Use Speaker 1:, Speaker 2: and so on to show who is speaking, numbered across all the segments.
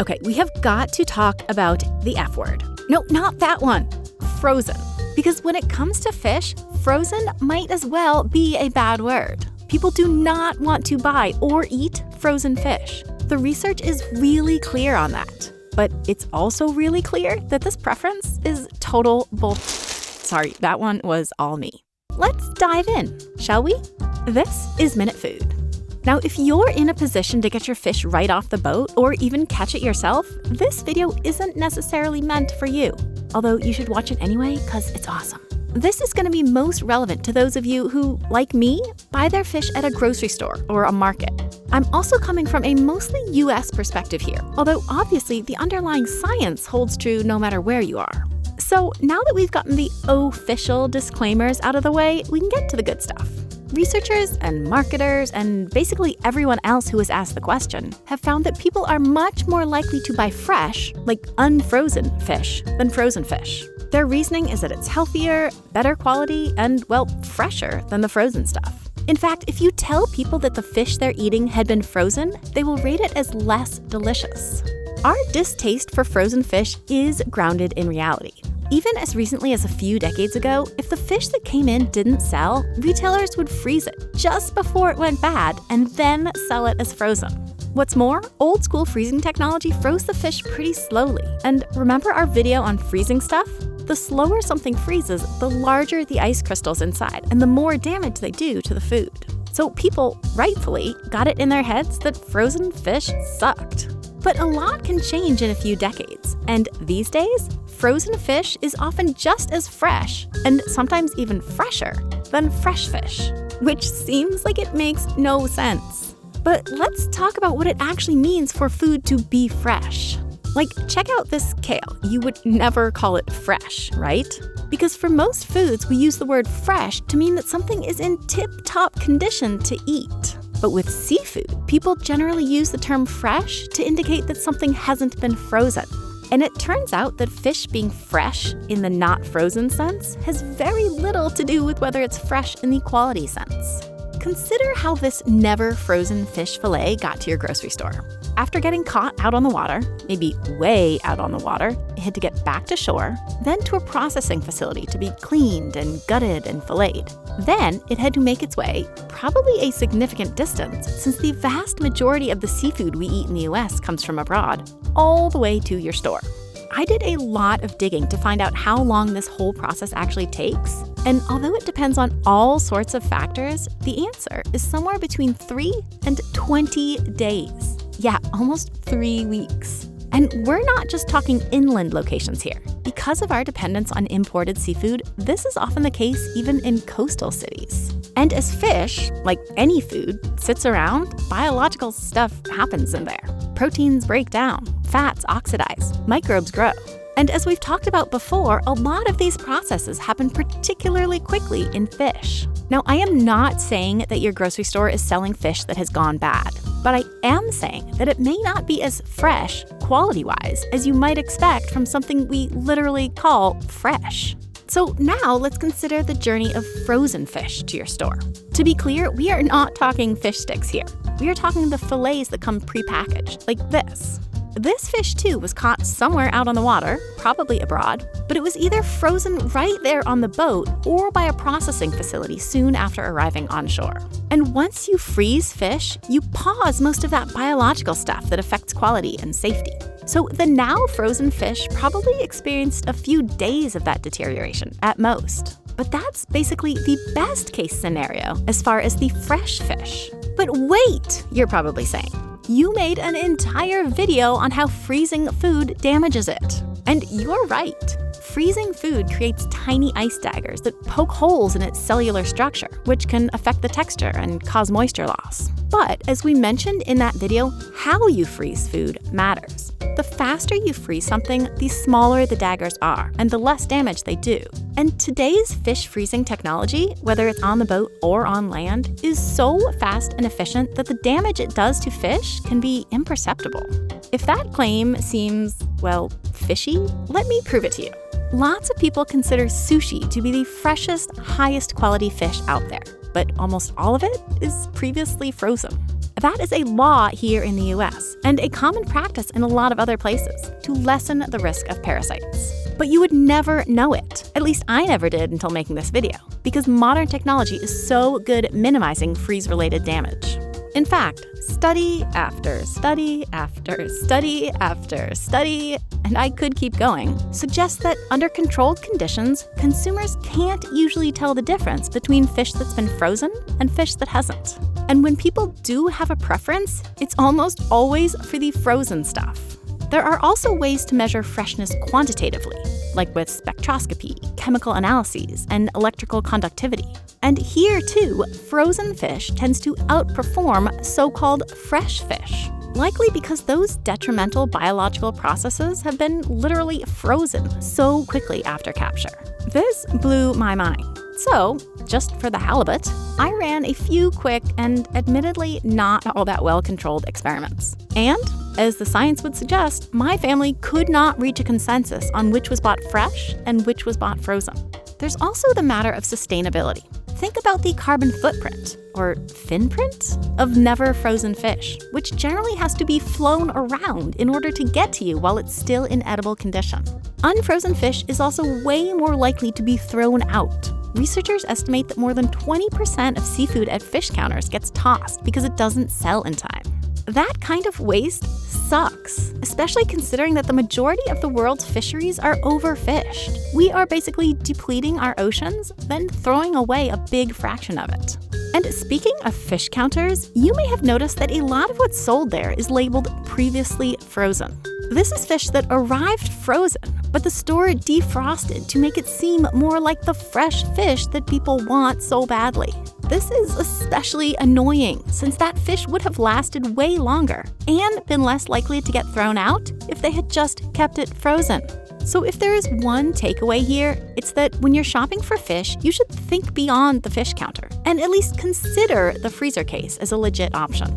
Speaker 1: Okay, we have got to talk about the F word. No, not that one. Frozen. Because when it comes to fish, frozen might as well be a bad word. People do not want to buy or eat frozen fish. The research is really clear on that. But it's also really clear that this preference is total bull. Sorry, that one was all me. Let's dive in, shall we? This is MinuteFood. Now, if you're in a position to get your fish right off the boat or even catch it yourself, this video isn't necessarily meant for you. Although you should watch it anyway because it's awesome. This is going to be most relevant to those of you who, like me, buy their fish at a grocery store or a market. I'm also coming from a mostly US perspective here, although obviously the underlying science holds true no matter where you are. So now that we've gotten the official disclaimers out of the way, we can get to the good stuff. Researchers and marketers and basically everyone else who has asked the question have found that people are much more likely to buy fresh, like unfrozen fish, than frozen fish. Their reasoning is that it's healthier, better quality, and, well, fresher than the frozen stuff. In fact, if you tell people that the fish they're eating had been frozen, they will rate it as less delicious. Our distaste for frozen fish is grounded in reality. Even as recently as a few decades ago, if the fish that came in didn't sell, retailers would freeze it just before it went bad and then sell it as frozen. What's more, old school freezing technology froze the fish pretty slowly. And remember our video on freezing stuff? The slower something freezes, the larger the ice crystals inside and the more damage they do to the food. So people, rightfully, got it in their heads that frozen fish sucked. But a lot can change in a few decades. And these days, frozen fish is often just as fresh, and sometimes even fresher, than fresh fish. Which seems like it makes no sense. But let's talk about what it actually means for food to be fresh. Like, check out this kale. You would never call it fresh, right? Because for most foods, we use the word fresh to mean that something is in tip-top condition to eat. But with seafood, people generally use the term fresh to indicate that something hasn't been frozen. And it turns out that fish being fresh in the not frozen sense has very little to do with whether it's fresh in the quality sense. Consider how this never frozen fish fillet got to your grocery store. After getting caught out on the water, maybe way out on the water, it had to get back to shore, then to a processing facility to be cleaned and gutted and filleted. Then it had to make its way, probably a significant distance, since the vast majority of the seafood we eat in the US comes from abroad, all the way to your store. I did a lot of digging to find out how long this whole process actually takes, and although it depends on all sorts of factors, the answer is somewhere between 3 and 20 days. Yeah, almost 3 weeks. And we're not just talking inland locations here. Because of our dependence on imported seafood, this is often the case even in coastal cities. And as fish, like any food, sits around, biological stuff happens in there. Proteins break down, fats oxidize, microbes grow. And as we've talked about before, a lot of these processes happen particularly quickly in fish. Now, I am not saying that your grocery store is selling fish that has gone bad, but I am saying that it may not be as fresh, quality-wise, as you might expect from something we literally call fresh. So now let's consider the journey of frozen fish to your store. To be clear, we are not talking fish sticks here. We are talking the fillets that come prepackaged, like this. This fish too was caught somewhere out on the water, probably abroad, but it was either frozen right there on the boat or by a processing facility soon after arriving on shore. And once you freeze fish, you pause most of that biological stuff that affects quality and safety. So the now frozen fish probably experienced a few days of that deterioration at most. But that's basically the best case scenario as far as the fresh fish. But wait, you're probably saying. You made an entire video on how freezing food damages it. And you're right. Freezing food creates tiny ice daggers that poke holes in its cellular structure, which can affect the texture and cause moisture loss. But as we mentioned in that video, how you freeze food matters. The faster you freeze something, the smaller the daggers are, and the less damage they do. And today's fish freezing technology, whether it's on the boat or on land, is so fast and efficient that the damage it does to fish can be imperceptible. If that claim seems, well, fishy, let me prove it to you. Lots of people consider sushi to be the freshest, highest quality fish out there, but almost all of it is previously frozen. That is a law here in the US and a common practice in a lot of other places to lessen the risk of parasites. But you would never know it. At least I never did until making this video, because modern technology is so good at minimizing freeze-related damage. In fact, study after study after study after study, and I could keep going, suggests that under controlled conditions, consumers can't usually tell the difference between fish that's been frozen and fish that hasn't. And when people do have a preference, it's almost always for the frozen stuff. There are also ways to measure freshness quantitatively, like with spectroscopy, chemical analyses, and electrical conductivity. And here, too, frozen fish tends to outperform so-called fresh fish, likely because those detrimental biological processes have been literally frozen so quickly after capture. This blew my mind. So, just for the halibut, I ran a few quick and admittedly not all that well-controlled experiments. And, as the science would suggest, my family could not reach a consensus on which was bought fresh and which was bought frozen. There's also the matter of sustainability. Think about the carbon footprint, or fin print, of never frozen fish, which generally has to be flown around in order to get to you while it's still in edible condition. Unfrozen fish is also way more likely to be thrown out. Researchers estimate that more than 20% of seafood at fish counters gets tossed because it doesn't sell in time. That kind of waste sucks, especially considering that the majority of the world's fisheries are overfished. We are basically depleting our oceans, then throwing away a big fraction of it. And speaking of fish counters, you may have noticed that a lot of what's sold there is labeled previously frozen. This is fish that arrived frozen, but the store defrosted to make it seem more like the fresh fish that people want so badly. This is especially annoying, since that fish would have lasted way longer and been less likely to get thrown out if they had just kept it frozen. So if there is one takeaway here, it's that when you're shopping for fish, you should think beyond the fish counter and at least consider the freezer case as a legit option.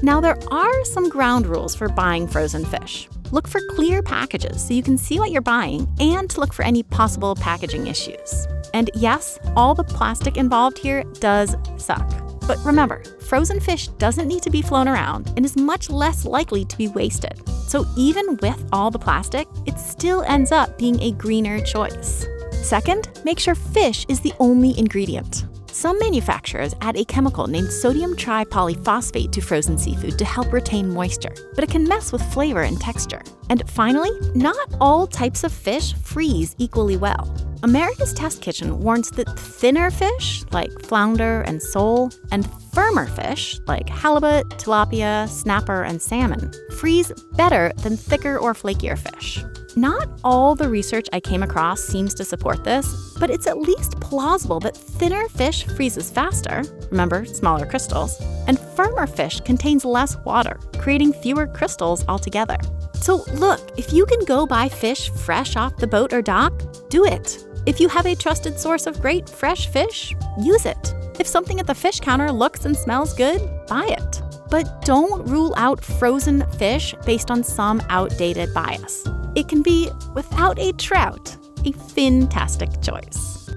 Speaker 1: Now, there are some ground rules for buying frozen fish. Look for clear packages so you can see what you're buying and to look for any possible packaging issues. And yes, all the plastic involved here does suck. But remember, frozen fish doesn't need to be flown around and is much less likely to be wasted. So even with all the plastic, it still ends up being a greener choice. Second, make sure fish is the only ingredient. Some manufacturers add a chemical named sodium tripolyphosphate to frozen seafood to help retain moisture, but it can mess with flavor and texture. And finally, not all types of fish freeze equally well. America's Test Kitchen warns that thinner fish, like flounder and sole, and firmer fish, like halibut, tilapia, snapper, and salmon, freeze better than thicker or flakier fish. Not all the research I came across seems to support this, but it's at least plausible that thinner fish freezes faster, remember, smaller crystals, and firmer fish contains less water, creating fewer crystals altogether. So look, if you can go buy fish fresh off the boat or dock, do it. If you have a trusted source of great fresh fish, use it. If something at the fish counter looks and smells good, buy it. But don't rule out frozen fish based on some outdated bias. It can be, without a trout, a fantastic choice.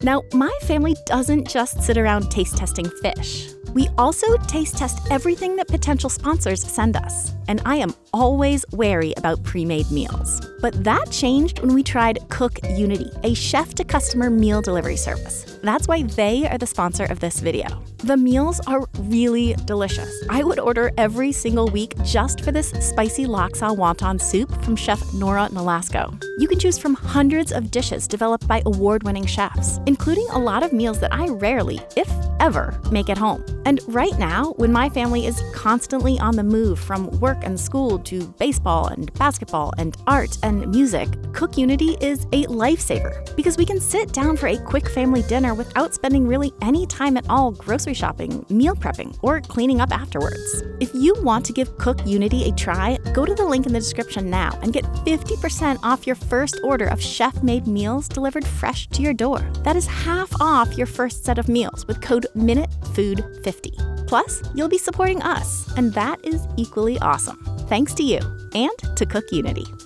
Speaker 1: Now, my family doesn't just sit around taste testing fish. We also taste test everything that potential sponsors send us, and I am always wary about pre-made meals. But that changed when we tried 𝗀𝗃𝗃𝗃, a chef-to-customer meal delivery service. That's why they are the sponsor of this video. The meals are really delicious. I would order every single week just for this spicy ☂ wonton soup from Chef Nora Nolasco. You can choose from hundreds of dishes developed by award-winning chefs, including a lot of meals that I rarely, if ever, make at home. And right now, when my family is constantly on the move from work and school to baseball and basketball and art and music, 𝗀𝗃𝗃𝗃 is a lifesaver because we can sit down for a quick family dinner without spending really any time at all grocery shopping, meal prepping, or cleaning up afterwards. If you want to give 𝗀𝗃𝗃𝗃 a try, go to the link in the description now and get 50% off your first order of chef-made meals delivered fresh to your door. That is half off your first set of meals with code MinuteFood50. Plus, you'll be supporting us, and that is equally awesome. Thanks to you and to 𝗀𝗃𝗃𝗃.